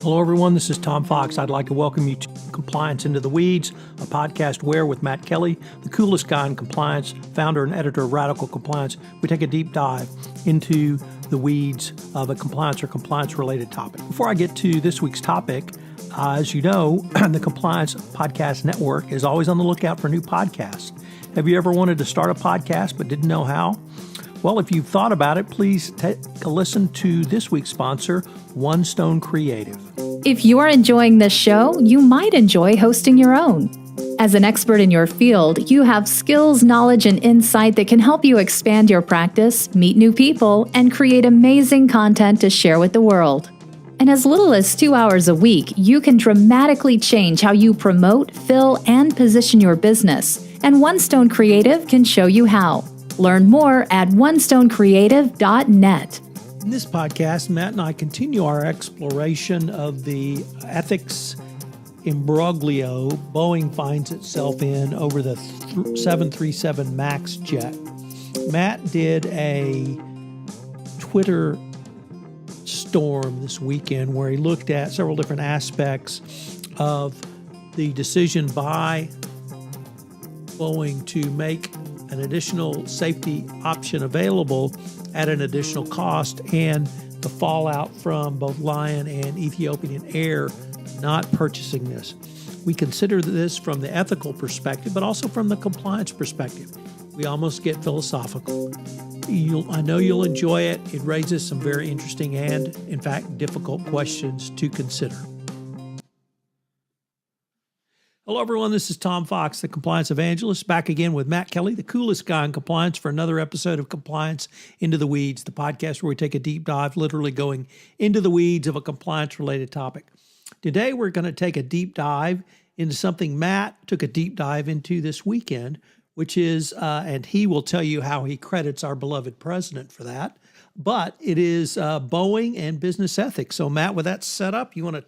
Hello, everyone. This is Tom Fox. I'd like to welcome you to Compliance Into the Weeds, a podcast where, with Matt Kelly, the coolest guy in compliance, founder and editor of Radical Compliance, we take a deep dive into the weeds of a compliance or compliance-related topic. Before I get to this week's topic, as you know, the Compliance Podcast Network is always on the lookout for new podcasts. Have you ever wanted to start a podcast but didn't know how? Well, if you've thought about it, please take a listen to this week's sponsor, One Stone Creative. If you are enjoying this show, you might enjoy hosting your own. As an expert in your field, you have skills, knowledge, and insight that can help you expand your practice, meet new people, and create amazing content to share with the world. In as little as 2 hours a week, you can dramatically change how you promote, fill, and position your business. And One Stone Creative can show you how. Learn more at onestonecreative.net. In this podcast, Matt and I continue our exploration of the ethics imbroglio Boeing finds itself in over the 737 MAX jet. Matt did a Twitter storm this weekend where he looked at several different aspects of the decision by Boeing to make an additional safety option available at an additional cost and the fallout from both Lion and Ethiopian Air not purchasing this. We consider this from the ethical perspective, but also from the compliance perspective. We almost get philosophical. I know you'll enjoy it. It raises some very interesting and, in fact, difficult questions to consider. Hello, everyone. This is Tom Fox, the Compliance Evangelist, back again with Matt Kelly, the coolest guy in compliance, for another episode of Compliance Into the Weeds, the podcast where we take a deep dive, literally going into the weeds of a compliance-related topic. Today, we're going to take a deep dive into something Matt took a deep dive into this weekend, which is, and he will tell you how he credits our beloved president for that, but it is Boeing and business ethics. So, Matt, with that set up, you want to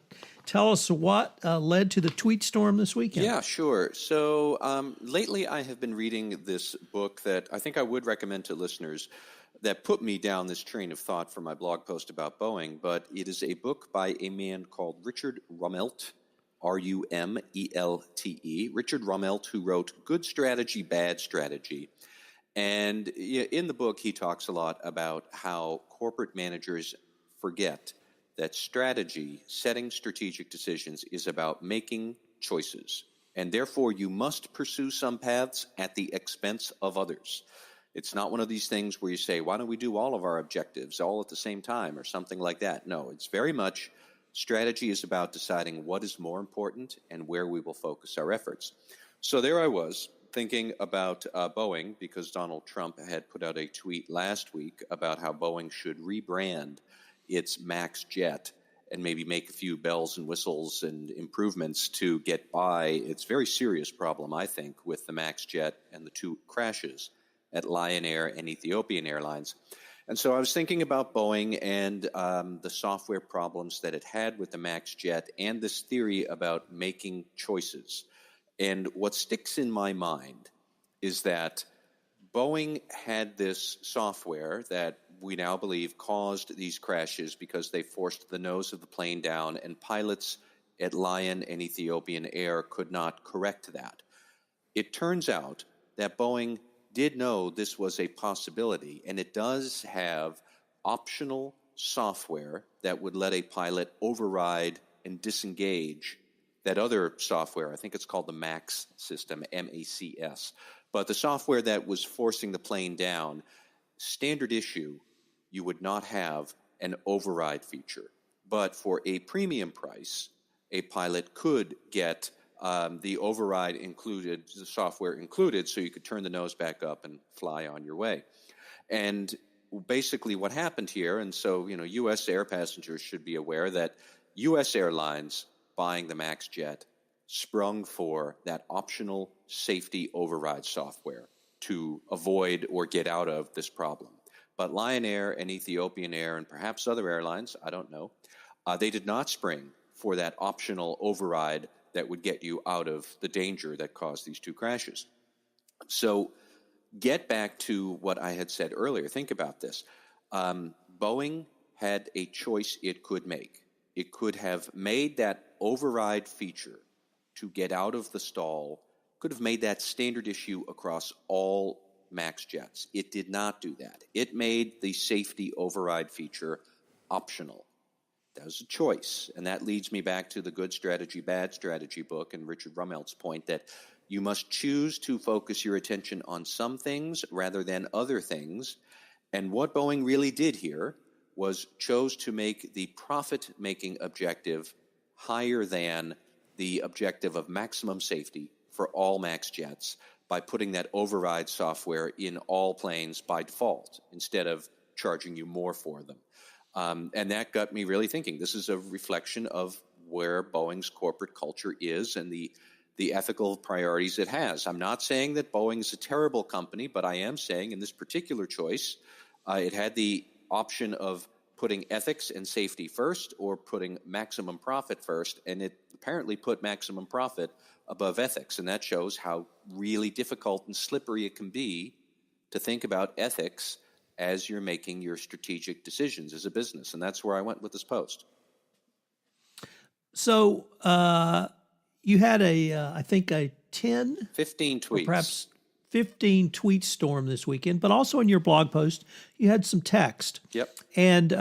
tell us what led to the tweet storm this weekend? Yeah, sure. So lately I have been reading this book that I think I would recommend to listeners that put me down this train of thought for my blog post about Boeing, but it is a book by a man called Richard Rummelt, R-U-M-E-L-T-E, Richard Rummelt, who wrote Good Strategy, Bad Strategy. And in the book, he talks a lot about how corporate managers forget that strategy, setting strategic decisions, is about making choices. And therefore, you must pursue some paths at the expense of others. It's not one of these things where you say, why don't we do all of our objectives all at the same time or something like that? No, it's very much strategy is about deciding what is more important and where we will focus our efforts. So there I was thinking about Boeing, because Donald Trump had put out a tweet last week about how Boeing should rebrand its MAX jet and maybe make a few bells and whistles and improvements to get by its very serious problem, I think, with the MAX jet and the two crashes at Lion Air and Ethiopian Airlines. And so I was thinking about Boeing and the software problems that it had with the MAX jet and this theory about making choices. And what sticks in my mind is that Boeing had this software that we now believe caused these crashes because they forced the nose of the plane down, and pilots at Lion and Ethiopian Air could not correct that. It turns out that Boeing did know this was a possibility, and it does have optional software that would let a pilot override and disengage that other software. I think it's called the MAX system, M-A-C-S. But the software that was forcing the plane down, standard issue, you would not have an override feature. But for a premium price, a pilot could get the override included, the software included, so you could turn the nose back up and fly on your way. And basically what happened here, and so, U.S. air passengers should be aware that U.S. airlines buying the MAX jet sprung for that optional safety override software to avoid or get out of this problem. But Lion Air and Ethiopian Air and perhaps other airlines, I don't know, they did not spring for that optional override that would get you out of the danger that caused these two crashes. So get back to what I had said earlier. Think about this. Boeing had a choice it could make. it could have made that override feature to get out of the stall, could have made that standard issue across all MAX jets. It did not do that. It made the safety override feature optional. That was a choice. And that leads me back to the Good Strategy, Bad Strategy book and Richard Rummelt's point that you must choose to focus your attention on some things rather than other things. And what Boeing really did here was chose to make the profit-making objective higher than the objective of maximum safety for all MAX jets by putting that override software in all planes by default instead of charging you more for them. And that got me really thinking. This is a reflection of where Boeing's corporate culture is and the ethical priorities it has. I'm not saying that Boeing is a terrible company, but I am saying in this particular choice, it had the option of putting ethics and safety first or putting maximum profit first, and it apparently put maximum profit above ethics. And that shows how really difficult and slippery it can be to think about ethics as you're making your strategic decisions as a business. And that's where I went with this post. So you had I think a 15 tweets. or perhaps 15 tweet storm this weekend, but also in your blog post, you had some text. Yep. And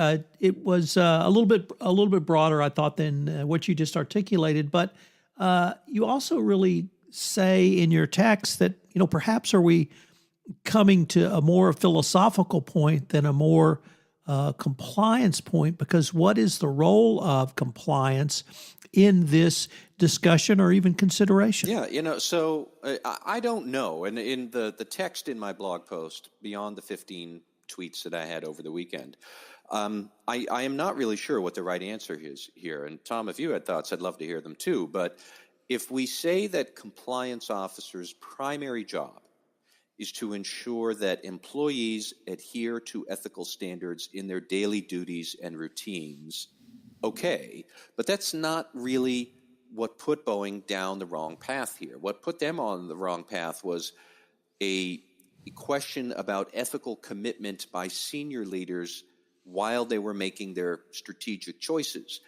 it was a little bit broader, I thought, than what you just articulated. But you also really say in your text that, perhaps are we coming to a more philosophical point than a more compliance point, because what is the role of compliance in this discussion or even consideration? Yeah, so I don't know. And in the text in my blog post, beyond the 15 tweets that I had over the weekend, I am not really sure what the right answer is here. And Tom, if you had thoughts, I'd love to hear them too. But if we say that compliance officers' primary job is to ensure that employees adhere to ethical standards in their daily duties and routines, okay, but that's not really what put Boeing down the wrong path here. What put them on the wrong path was a question about ethical commitment by senior leaders while they were making their strategic choices.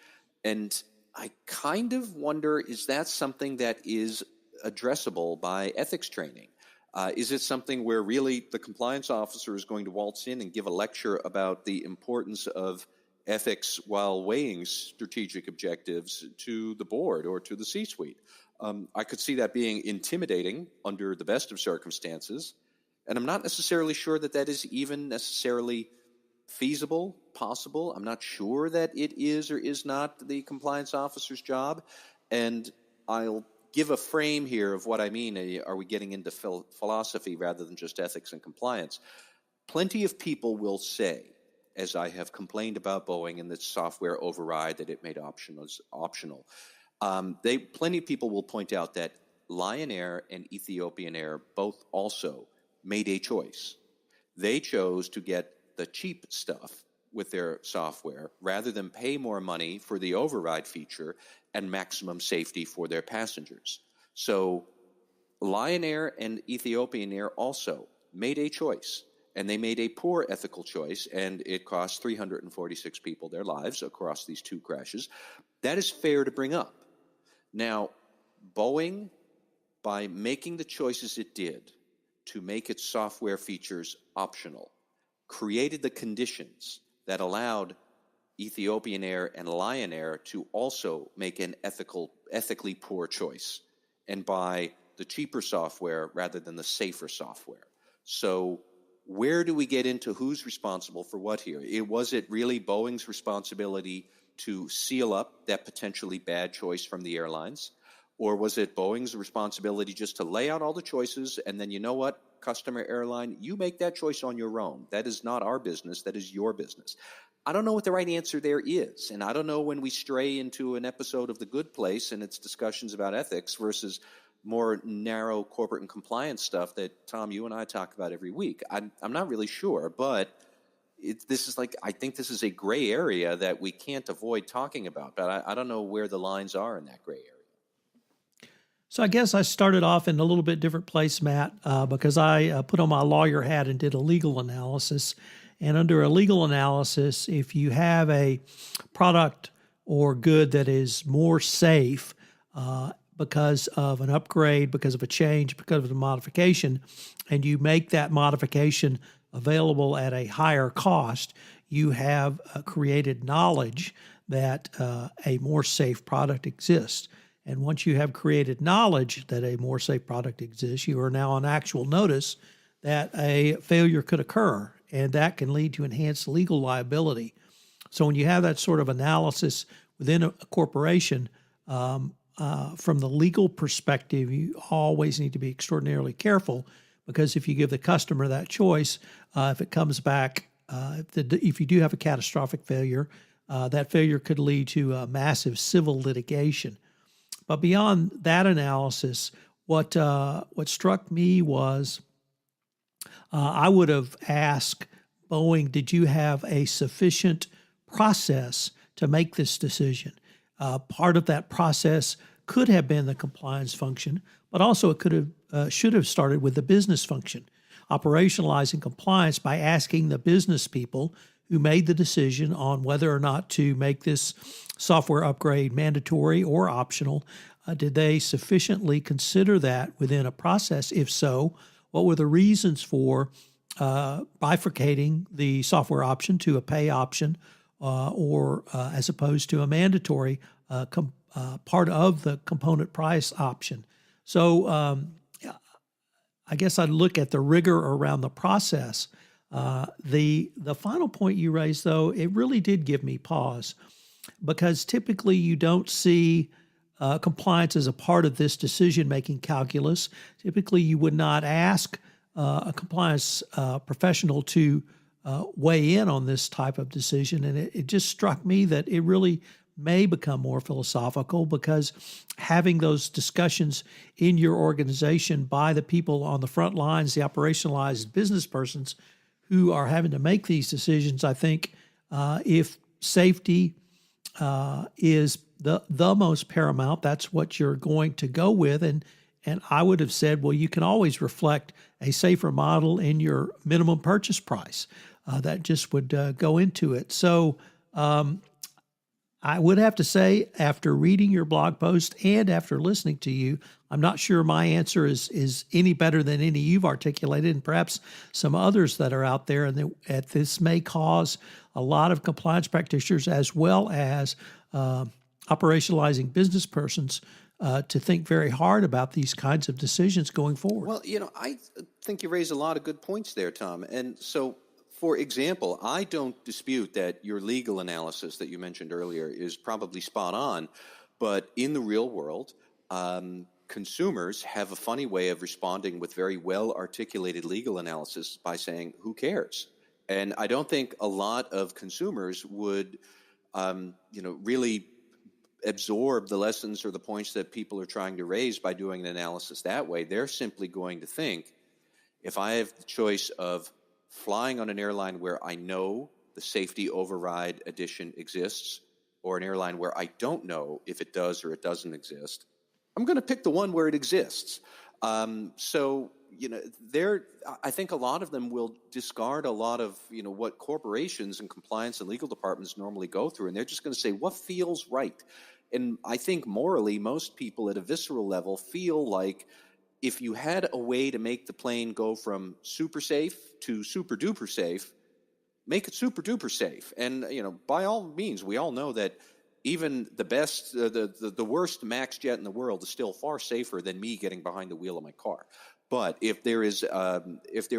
And I kind of wonder, is that something that is addressable by ethics training? Is it something where really the compliance officer is going to waltz in and give a lecture about the importance of ethics while weighing strategic objectives to the board or to the C-suite? I could see that being intimidating under the best of circumstances, and I'm not necessarily sure that that is even necessarily feasible, possible. I'm not sure that it is or is not the compliance officer's job, and I'll give a frame here of what I mean. Are we getting into philosophy rather than just ethics and compliance? Plenty of people will say, as I have complained about Boeing and the software override that it made optional, plenty of people will point out that Lion Air and Ethiopian Air both also made a choice. They chose to get the cheap stuff with their software rather than pay more money for the override feature and maximum safety for their passengers. So Lion Air and Ethiopian Air also made a choice, and they made a poor ethical choice, and it cost 346 people their lives across these two crashes. That is fair to bring up. Now, Boeing, by making the choices it did to make its software features optional, created the conditions that allowed Ethiopian Air and Lion Air to also make an ethically poor choice and buy the cheaper software rather than the safer software. So where do we get into who's responsible for what here? Was it really Boeing's responsibility to seal up that potentially bad choice from the airlines? Or was it Boeing's responsibility just to lay out all the choices and then, you know what, customer airline, you make that choice on your own. That is not our business. That is your business. I don't know what the right answer there is. And I don't know when we stray into an episode of The Good Place and its discussions about ethics versus more narrow corporate and compliance stuff that, Tom, you and I talk about every week. I'm not really sure, but I think this is a gray area that we can't avoid talking about. But I don't know where the lines are in that gray area. So I guess I started off in a little bit different place, Matt, because I put on my lawyer hat and did a legal analysis. And under a legal analysis, if you have a product or good that is more safe because of an upgrade, because of a change, because of a modification, and you make that modification available at a higher cost, you have created knowledge that a more safe product exists. And once you have created knowledge that a more safe product exists, you are now on actual notice that a failure could occur, and that can lead to enhanced legal liability. So when you have that sort of analysis within a corporation, from the legal perspective, you always need to be extraordinarily careful, because if you give the customer that choice, if it comes back, if you do have a catastrophic failure, that failure could lead to massive civil litigation. But beyond that analysis, what struck me was I would have asked Boeing, did you have a sufficient process to make this decision? Part of that process could have been the compliance function, but also it should have started with the business function, operationalizing compliance by asking the business people who made the decision on whether or not to make this software upgrade mandatory or optional. Did they sufficiently consider that within a process? If so, what were the reasons for bifurcating the software option to a pay option or as opposed to a mandatory part of the component price option? So I guess I'd look at the rigor around the process. The final point you raised, though, it really did give me pause, because typically you don't see compliance as a part of this decision-making calculus. Typically, you would not ask a compliance professional to weigh in on this type of decision, and it just struck me that it really may become more philosophical, because having those discussions in your organization by the people on the front lines, the operationalized business persons who are having to make these decisions, I think if safety is the most paramount, that's what you're going to go with. And I would have said, well, you can always reflect a safer model in your minimum purchase price. That just would go into it. So I would have to say, after reading your blog post and after listening to you, I'm not sure my answer is any better than any you've articulated, and perhaps some others that are out there. And that this may cause a lot of compliance practitioners, as well as operationalizing business persons, to think very hard about these kinds of decisions going forward. Well, I think you raise a lot of good points there, Tom. And so, for example, I don't dispute that your legal analysis that you mentioned earlier is probably spot on, but in the real world, consumers have a funny way of responding with very well-articulated legal analysis by saying, who cares? And I don't think a lot of consumers would, really absorb the lessons or the points that people are trying to raise by doing an analysis that way. They're simply going to think, if I have the choice of flying on an airline where I know the safety override addition exists, or an airline where I don't know if it does or it doesn't exist, I'm going to pick the one where it exists. I think a lot of them will discard a lot of, what corporations and compliance and legal departments normally go through, and they're just going to say, what feels right? And I think morally, most people at a visceral level feel like if you had a way to make the plane go from super safe to super duper safe, make it super duper safe. And, by all means, we all know that even the best, the worst MAX jet in the world is still far safer than me getting behind the wheel of my car. But if there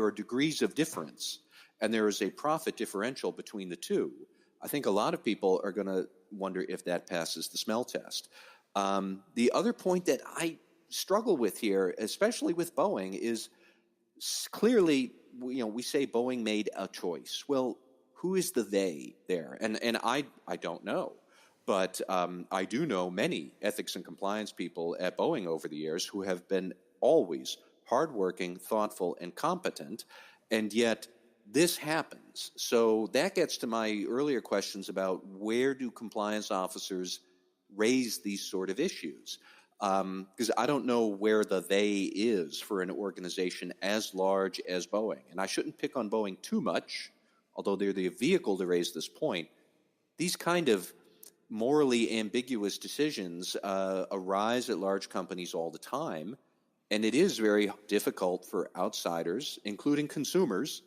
are degrees of difference and there is a profit differential between the two, I think a lot of people are going to wonder if that passes the smell test. The other point that I struggle with here, especially with Boeing, is clearly, we say Boeing made a choice. Well, who is the they there? And I don't know. But I do know many ethics and compliance people at Boeing over the years who have been always hardworking, thoughtful, and competent, and yet this happens. So that gets to my earlier questions about where do compliance officers raise these sort of issues? Because I don't know where the they is for an organization as large as Boeing. And I shouldn't pick on Boeing too much, although they're the vehicle to raise this point. These kind of morally ambiguous decisions arise at large companies all the time. And it is very difficult for outsiders, including consumers,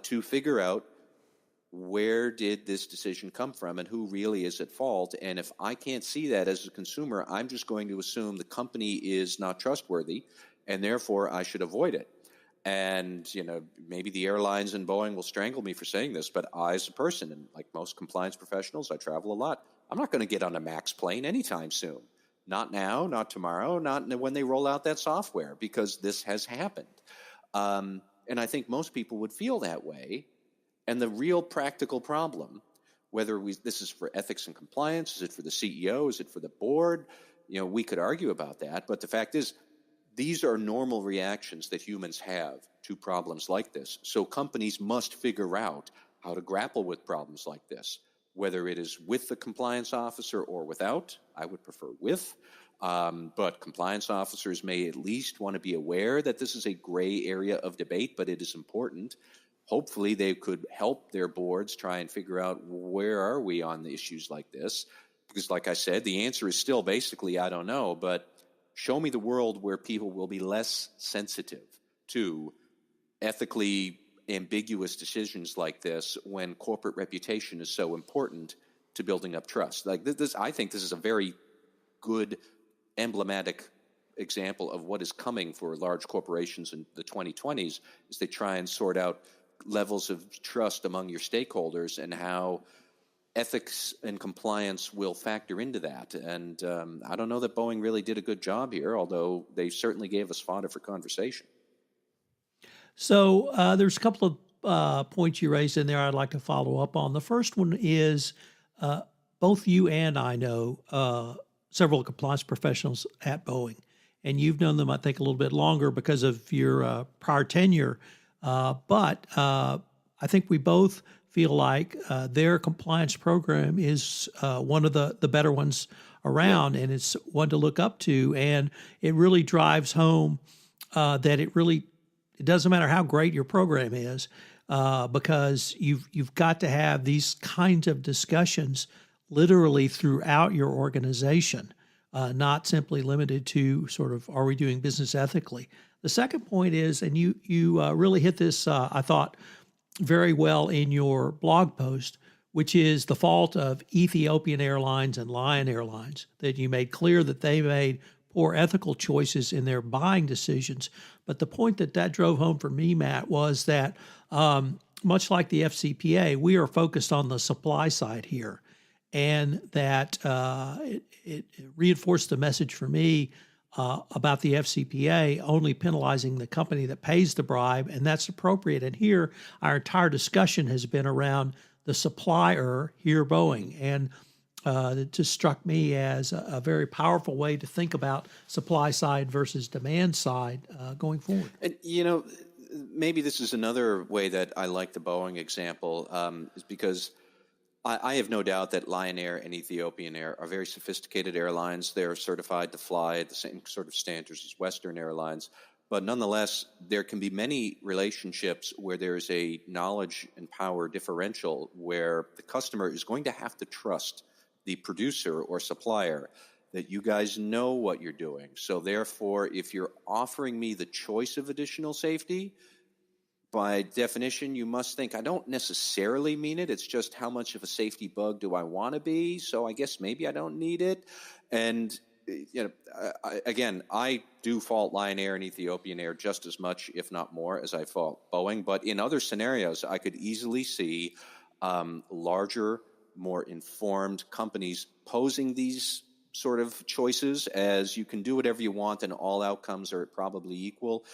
to figure out where did this decision come from and who really is at fault. And if I can't see that as a consumer, I'm just going to assume the company is not trustworthy, and therefore I should avoid it. And, maybe the airlines and Boeing will strangle me for saying this, but I, as a person, and like most compliance professionals, I travel a lot. I'm not going to get on a MAX plane anytime soon. Not now, not tomorrow, not when they roll out that software, because this has happened. And I think most people would feel that way. And the real practical problem, whether this is for ethics and compliance, is it for the CEO, is it for the board? We could argue about that. But the fact is, these are normal reactions that humans have to problems like this. So companies must figure out how to grapple with problems like this, whether it is with the compliance officer or without. I would prefer with. But compliance officers may at least want to be aware that this is a gray area of debate, but it is important. Hopefully they could help their boards try and figure out where are we on the issues like this. Because like I said, the answer is still basically, I don't know, but show me the world where people will be less sensitive to ethically ambiguous decisions like this when corporate reputation is so important to building up trust. Like this, I think this is a very good emblematic example of what is coming for large corporations in the 2020s as they try and sort out levels of trust among your stakeholders and how ethics and compliance will factor into that. And I don't know that Boeing really did a good job here, although they certainly gave us fodder for conversation. So there's a couple of points you raised in there I'd like to follow up on. The first one is both you and I know several compliance professionals at Boeing, and you've known them, I think, a little bit longer because of your prior tenure. But I think we both feel like their compliance program is one of the better ones around, and it's one to look up to. And it really drives home that it doesn't matter how great your program is, because you've got to have these kinds of discussions literally throughout your organization, not simply limited to sort of, are we doing business ethically? The second point is, and you really hit this, I thought, very well in your blog post, which is the fault of Ethiopian Airlines and Lion Airlines, that you made clear that they made poor ethical choices in their buying decisions. But the point that drove home for me, Matt, was that much like the FCPA, we are focused on the supply side here, and that it reinforced the message for me about the FCPA only penalizing the company that pays the bribe, and that's appropriate. And here, our entire discussion has been around the supplier, here Boeing, and it just struck me as a very powerful way to think about supply side versus demand side going forward. And, maybe this is another way that I like the Boeing example, is because I have no doubt that Lion Air and Ethiopian Air are very sophisticated airlines. They're certified to fly at the same sort of standards as Western airlines. But nonetheless, there can be many relationships where there's a knowledge and power differential where the customer is going to have to trust the producer or supplier that you guys know what you're doing. So therefore, if you're offering me the choice of additional safety, by definition, you must think, I don't necessarily mean it. It's just how much of a safety bug do I want to be? So I guess maybe I don't need it. And, I do fault Lion Air and Ethiopian Air just as much, if not more, as I fault Boeing. But in other scenarios, I could easily see larger, more informed companies posing these sort of choices as you can do whatever you want and all outcomes are probably equal.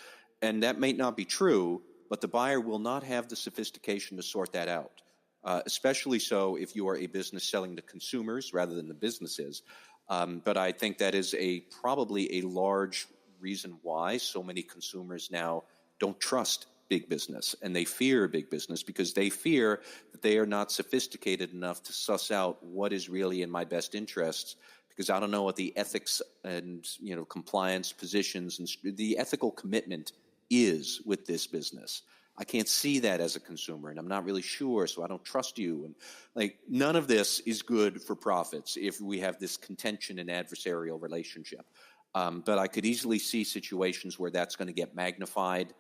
And that may not be true, but the buyer will not have the sophistication to sort that out, especially so if you are a business selling to consumers rather than the businesses. But I think that is probably a large reason why so many consumers now don't trust big business, and they fear big business because they fear that they are not sophisticated enough to suss out what is really in my best interests, because I don't know what the ethics and compliance positions and the ethical commitment is with this business. I can't see that as a consumer, and I'm not really sure, so I don't trust you. And like, none of this is good for profits if we have this contention and adversarial relationship. But I could easily see situations where that's going to get magnified.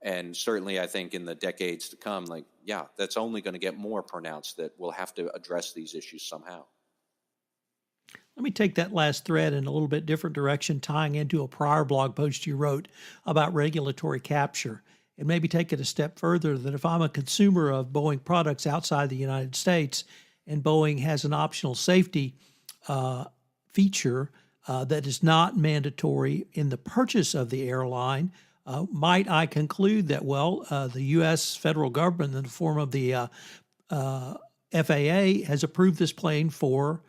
And certainly, I think in the decades to come, like, yeah, that's only going to get more pronounced, that we'll have to address these issues somehow. Let me take that last thread in a little bit different direction, tying into a prior blog post you wrote about regulatory capture, and maybe take it a step further that if I'm a consumer of Boeing products outside the United States and Boeing has an optional safety feature that is not mandatory in the purchase of the airline, might I conclude that, well, the U.S. federal government in the form of the FAA has approved this plane for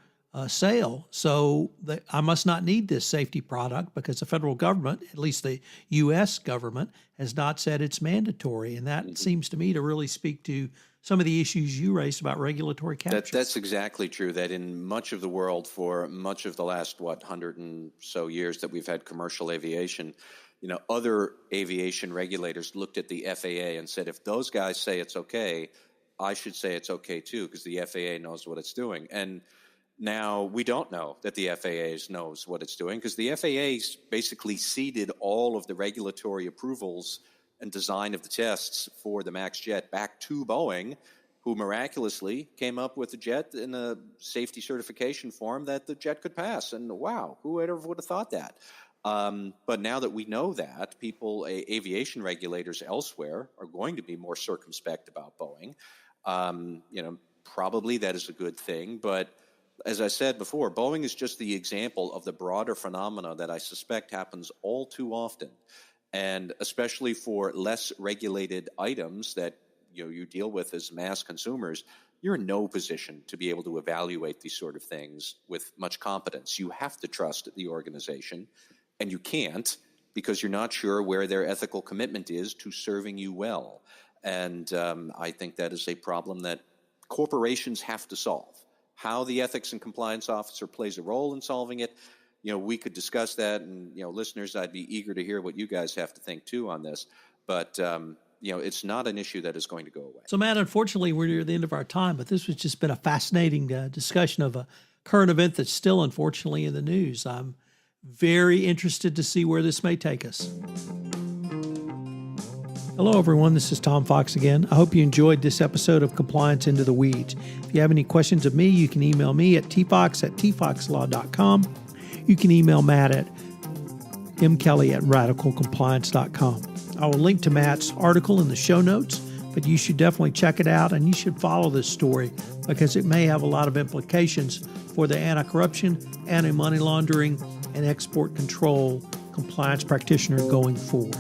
sale, so that I must not need this safety product because the federal government, at least the U.S. government, has not said it's mandatory. And that seems to me to really speak to some of the issues you raised about regulatory capture. That's exactly true. That in much of the world, for much of the last, 100 and so years that we've had commercial aviation, other aviation regulators looked at the FAA and said, if those guys say it's okay, I should say it's okay too, because the FAA knows what it's doing. And now we don't know that the FAA knows what it's doing, because the FAA basically ceded all of the regulatory approvals and design of the tests for the MAX jet back to Boeing, who miraculously came up with a jet in a safety certification form that the jet could pass. And wow, who would have thought that? But now that we know that, aviation regulators elsewhere are going to be more circumspect about Boeing. Probably that is a good thing, but as I said before, Boeing is just the example of the broader phenomena that I suspect happens all too often. And especially for less regulated items that you deal with as mass consumers, you're in no position to be able to evaluate these sort of things with much competence. You have to trust the organization, and you can't because you're not sure where their ethical commitment is to serving you well. And I think that is a problem that corporations have to solve. How the ethics and compliance officer plays a role in solving it, we could discuss that, and listeners, I'd be eager to hear what you guys have to think too on this. But it's not an issue that is going to go away. So, Matt, unfortunately, we're near the end of our time, but this has just been a fascinating discussion of a current event that's still, unfortunately, in the news. I'm very interested to see where this may take us. Hello, everyone. This is Tom Fox again. I hope you enjoyed this episode of Compliance Into the Weeds. If you have any questions of me, you can email me at tfox@tfoxlaw.com. You can email Matt at mkelly@radicalcompliance.com. I will link to Matt's article in the show notes, but you should definitely check it out, and you should follow this story because it may have a lot of implications for the anti-corruption, anti-money laundering, and export control compliance practitioner going forward.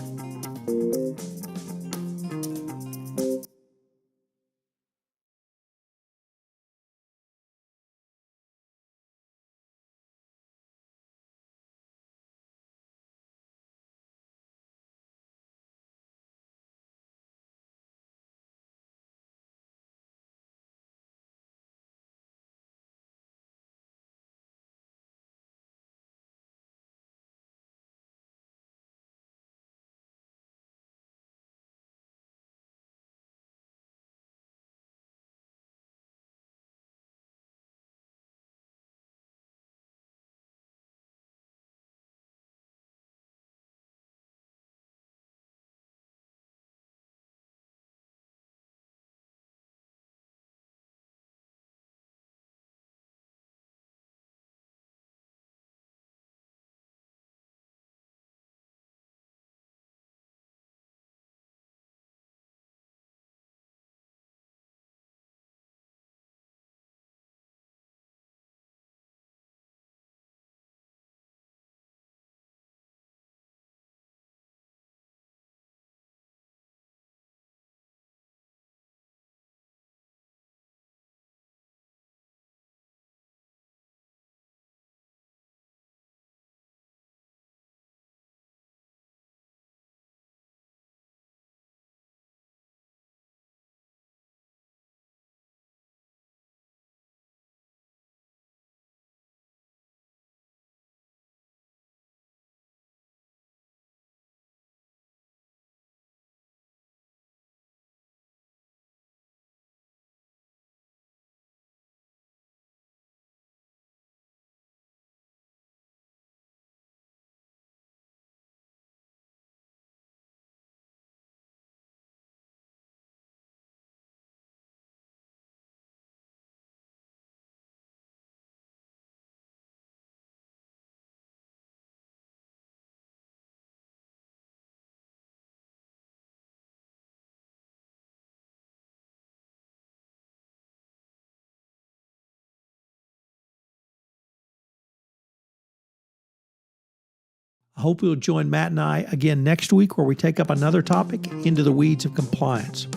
I hope you'll join Matt and I again next week where we take up another topic, Into the Weeds of Compliance.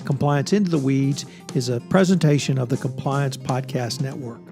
Compliance Into the Weeds is a presentation of the Compliance Podcast Network.